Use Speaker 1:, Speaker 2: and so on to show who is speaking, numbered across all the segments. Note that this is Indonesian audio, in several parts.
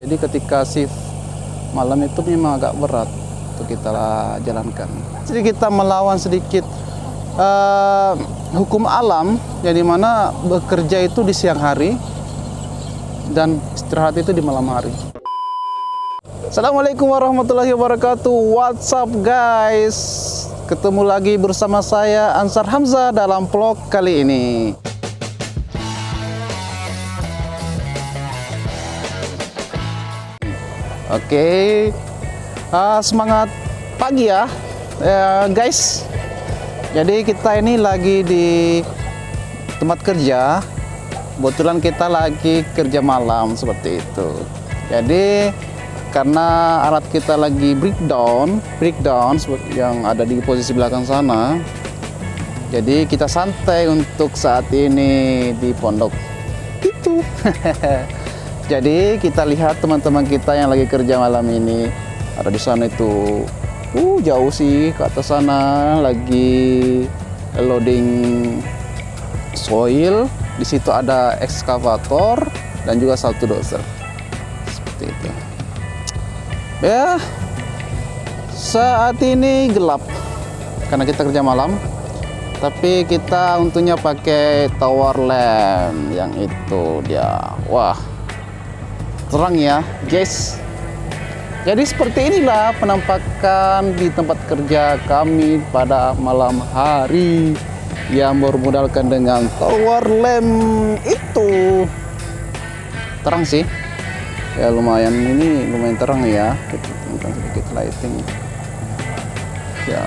Speaker 1: Jadi ketika shift malam itu memang agak berat untuk kita jalankan. Jadi kita melawan sedikit hukum alam, yang dimana bekerja itu di siang hari dan istirahat itu di malam hari. Assalamualaikum warahmatullahi wabarakatuh. What's up guys? Ketemu lagi bersama saya Ansar Hamzah dalam vlog kali ini. Oke, semangat pagi ya, guys. Jadi kita ini lagi di tempat kerja. Kebetulan kita lagi kerja malam seperti itu. Jadi karena alat kita lagi breakdown seperti yang ada di posisi belakang sana. Jadi kita santai untuk saat ini di pondok itu. Jadi kita lihat teman-teman kita yang lagi kerja malam ini ada di sana itu. Jauh sih ke atas sana lagi loading soil. Di situ ada ekskavator dan juga satu dozer. Seperti itu. Ya. Saat ini gelap karena kita kerja malam. Tapi kita untungnya pakai tower lamp yang itu dia. Wah, terang ya guys. Jadi seperti inilah penampakan di tempat kerja kami pada malam hari yang bermodalkan dengan tower lamp itu. Terang sih ya, lumayan terang ya. Kita temukan sedikit lighting ya,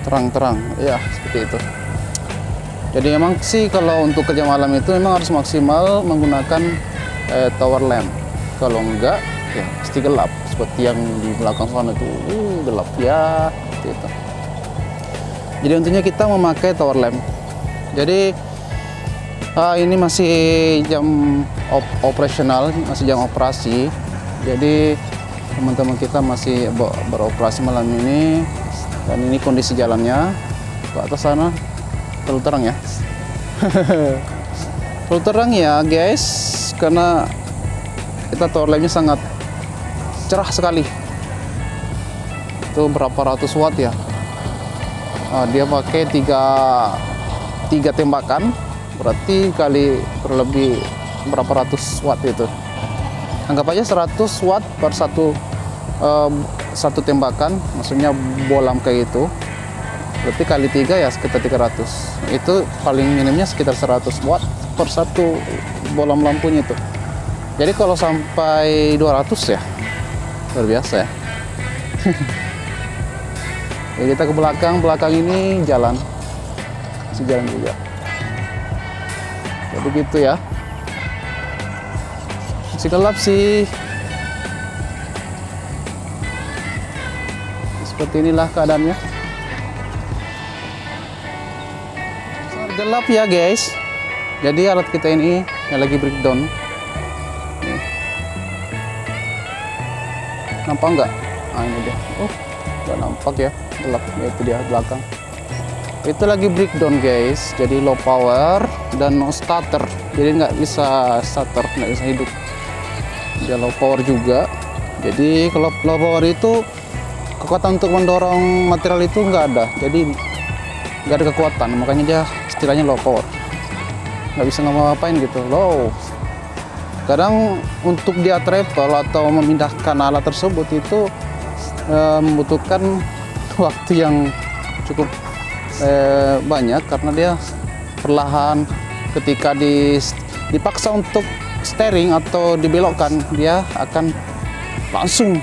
Speaker 1: terang ya, seperti itu. Jadi emang sih kalau untuk kerja malam itu memang harus maksimal menggunakan tower lamp. Kalau enggak ya pasti gelap, seperti yang di belakang sana itu gelap ya, seperti itu. Jadi tentunya kita memakai tower lamp. Jadi ini masih jam operasional, masih jam operasi. Jadi teman-teman kita masih beroperasi malam ini. Dan ini kondisi jalannya ke atas sana terlalu terang ya. Terlalu terang ya guys, karena kita tower lampnya sangat cerah sekali. Itu berapa ratus watt ya. Dia pakai tiga tembakan, berarti kali berlebih berapa ratus watt itu. Anggap aja 100 watt per satu tembakan, maksudnya bolam kayak itu. Berarti kali 3 ya sekitar 300. Itu paling minimnya sekitar 100 watt per satu bolam lampunya itu. Jadi kalau sampai 200 ya luar biasa ya. Ya kita ke belakang ini jalan, masih jalan juga. Jadi gitu ya, masih gelap sih. Seperti inilah keadaannya. Sangat gelap ya guys. Jadi alat kita ini yang lagi breakdown. Nampak nggak? Ini dia. Nggak nampak ya, gelap. Itu dia belakang. Itu lagi breakdown guys. Jadi low power dan no starter. Jadi nggak bisa starter, nggak bisa hidup. Dia low power juga. Jadi kalau low power itu kekuatan untuk mendorong material itu nggak ada. Jadi nggak ada kekuatan. Makanya dia istilahnya low power. Nggak bisa ngapa-ngapain gitu. Low. Kadang untuk dia travel atau memindahkan alat tersebut itu membutuhkan waktu yang cukup banyak, karena dia perlahan ketika dipaksa untuk steering atau dibelokkan, dia akan langsung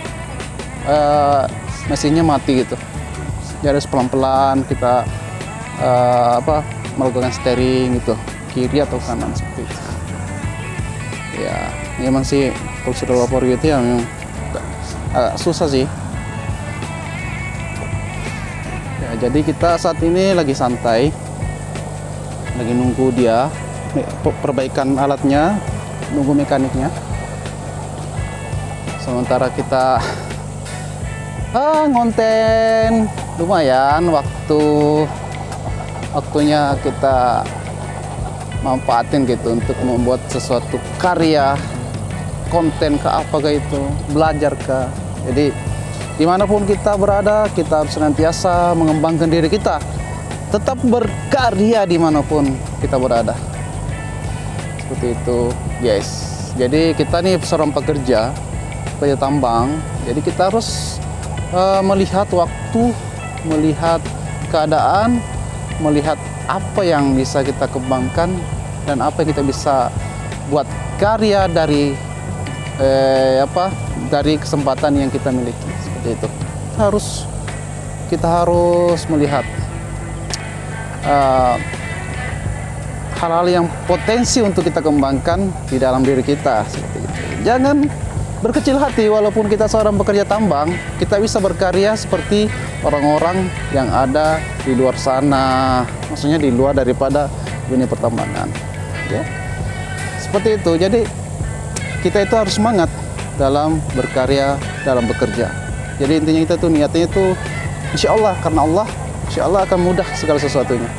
Speaker 1: mesinnya mati gitu. Jadi harus pelan-pelan kita melakukan steering gitu, kiri atau kanan seperti itu. Ya, ini memang sih kalau sudah lapor gitu ya memang agak susah sih. Ya, jadi kita saat ini lagi santai, lagi nunggu dia perbaikan alatnya, nunggu mekaniknya. Sementara kita ngonten lumayan, waktunya kita manfaatin gitu untuk membuat sesuatu karya konten ke apa ke itu, belajar ke. Jadi dimanapun kita berada, kita harus senantiasa mengembangkan diri kita, tetap berkarya dimanapun kita berada. Seperti itu guys. Jadi kita nih seorang pekerja tambang, jadi kita harus melihat waktu, melihat keadaan, melihat apa yang bisa kita kembangkan dan apa yang kita bisa buat karya dari dari kesempatan yang kita miliki. Seperti itu. Kita harus melihat hal-hal yang potensi untuk kita kembangkan di dalam diri kita. Seperti itu. Jangan berkecil hati, walaupun kita seorang pekerja tambang, kita bisa berkarya seperti orang-orang yang ada di luar sana, maksudnya di luar daripada dunia pertambangan, ya. Seperti itu. Jadi kita itu harus semangat dalam berkarya, dalam bekerja. Jadi intinya kita tuh niatnya itu insya Allah, karena Allah, insya Allah akan mudah segala sesuatunya.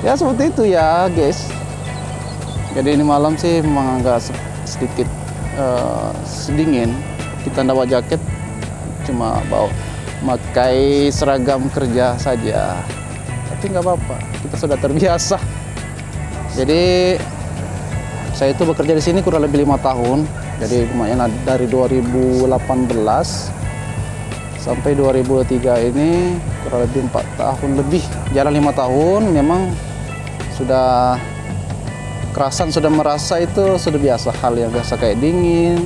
Speaker 1: Ya seperti itu ya guys. Jadi ini malam sih memang agak sedikit sedingin. Kita bawa jaket, cuma bawa pakai seragam kerja saja. Tapi nggak apa-apa, kita sudah terbiasa. Jadi saya itu bekerja di sini kurang lebih 5 tahun. Jadi lumayan, dari 2018 sampai 2023 ini kurang lebih 4 tahun lebih. Jalan 5 tahun, memang sudah kerasan, sudah merasa itu sudah biasa, hal yang biasa kayak dingin,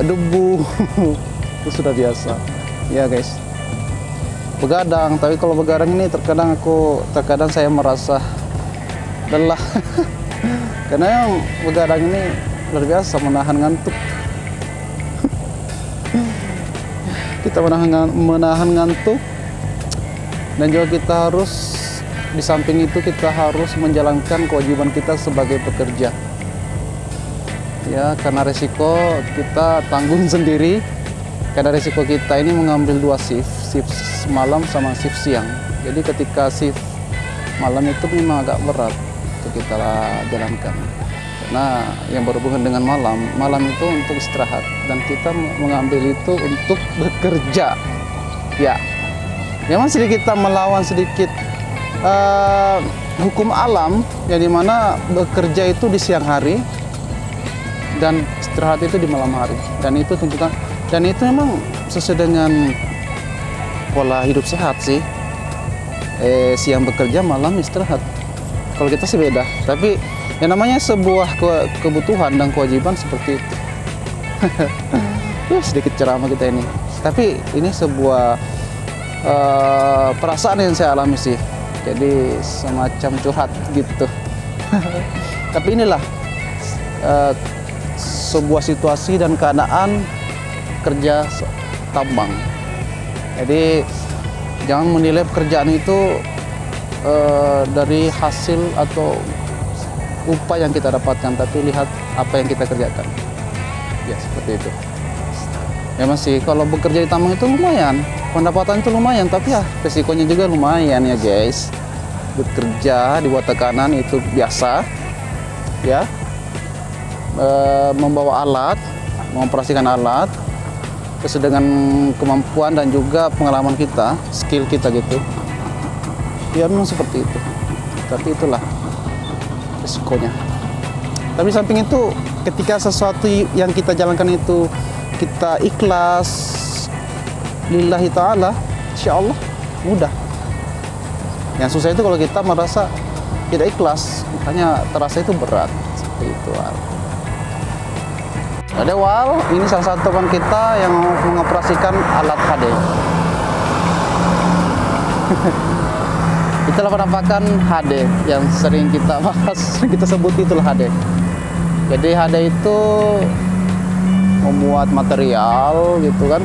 Speaker 1: debu itu sudah biasa ya guys. Begadang, tapi kalau begadang ini terkadang saya merasa lelah karena yang begadang ini luar biasa menahan ngantuk. Kita menahan ngantuk, dan juga kita harus, di samping itu kita harus menjalankan kewajiban kita sebagai pekerja. Ya, karena resiko kita tanggung sendiri. Karena resiko kita ini mengambil 2 shift malam sama shift siang. Jadi ketika shift malam itu memang agak berat untuk kita jalankan. Karena yang berhubungan dengan malam itu untuk istirahat, dan kita mengambil itu untuk bekerja. Ya, memang sedikit kita melawan sedikit hukum alam, yang dimana bekerja itu di siang hari dan istirahat itu di malam hari, dan itu tuntutan, dan itu memang sesuai dengan pola hidup sehat sih. Siang bekerja, malam istirahat. Kalau kita sih beda, tapi yang namanya sebuah kebutuhan dan kewajiban seperti itu. Ya, sedikit ceramah kita ini, tapi ini sebuah perasaan yang saya alami sih. Jadi semacam curhat gitu. Tapi inilah sebuah situasi dan keadaan kerja tambang. Jadi jangan menilai pekerjaan itu dari hasil atau upah yang kita dapatkan, tapi lihat apa yang kita kerjakan. Ya seperti itu. Memang sih kalau bekerja di tambang itu lumayan, pendapatan itu lumayan, tapi ya resikonya juga lumayan ya guys. Bekerja di bawah tekanan itu biasa, ya. Membawa alat, mengoperasikan alat, terus dengan kemampuan dan juga pengalaman kita, skill kita gitu. Ya memang seperti itu. Tapi itulah resikonya. Tapi samping itu, ketika sesuatu yang kita jalankan itu kita ikhlas lillahi ta'ala, insya Allah mudah. Yang susah itu kalau kita merasa tidak ikhlas, makanya terasa itu berat. Seperti itu. Ada ini salah satu teman kita yang mengoperasikan alat HD. Itulah penampakan HD yang sering kita bahas, sering kita sebut, itulah HD. Jadi HD itu membuat material gitu kan,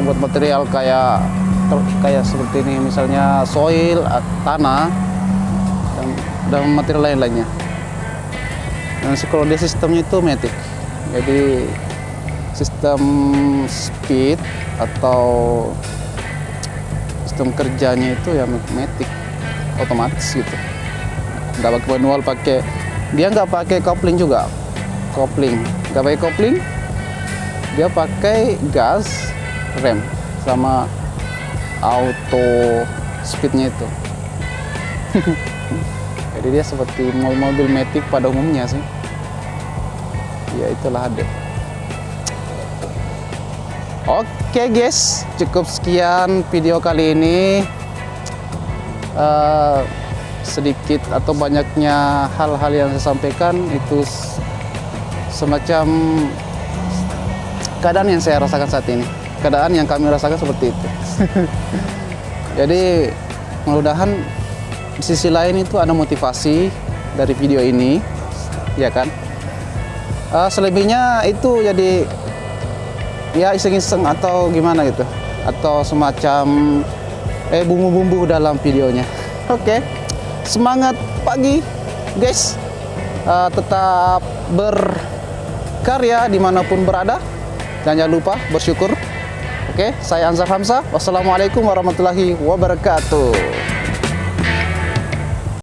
Speaker 1: membuat material kayak seperti ini, misalnya soil, tanah, dan material lain-lainnya. Dan kalau dia sistemnya itu matic, jadi sistem speed atau sistem kerjanya itu ya matic, otomatis gitu. Nggak pakai manual, pakai Dia nggak pakai kopling juga, nggak pakai kopling, dia pakai gas, rem, sama auto speednya itu. Jadi dia seperti mobil Matic pada umumnya sih. Ya itulah ada. Oke guys, cukup sekian video kali ini. Sedikit atau banyaknya hal-hal yang saya sampaikan itu semacam keadaan yang saya rasakan saat ini. Keadaan yang kami rasakan seperti itu. Jadi mudah-mudahan di sisi lain itu ada motivasi dari video ini, ya kan? Selebihnya itu jadi ya iseng-iseng atau gimana gitu, atau semacam bumbu-bumbu dalam videonya. Oke, semangat pagi guys, tetap berkarya dimanapun berada dan jangan lupa bersyukur. Oke, saya Anzar Hamzah, wassalamualaikum warahmatullahi wabarakatuh.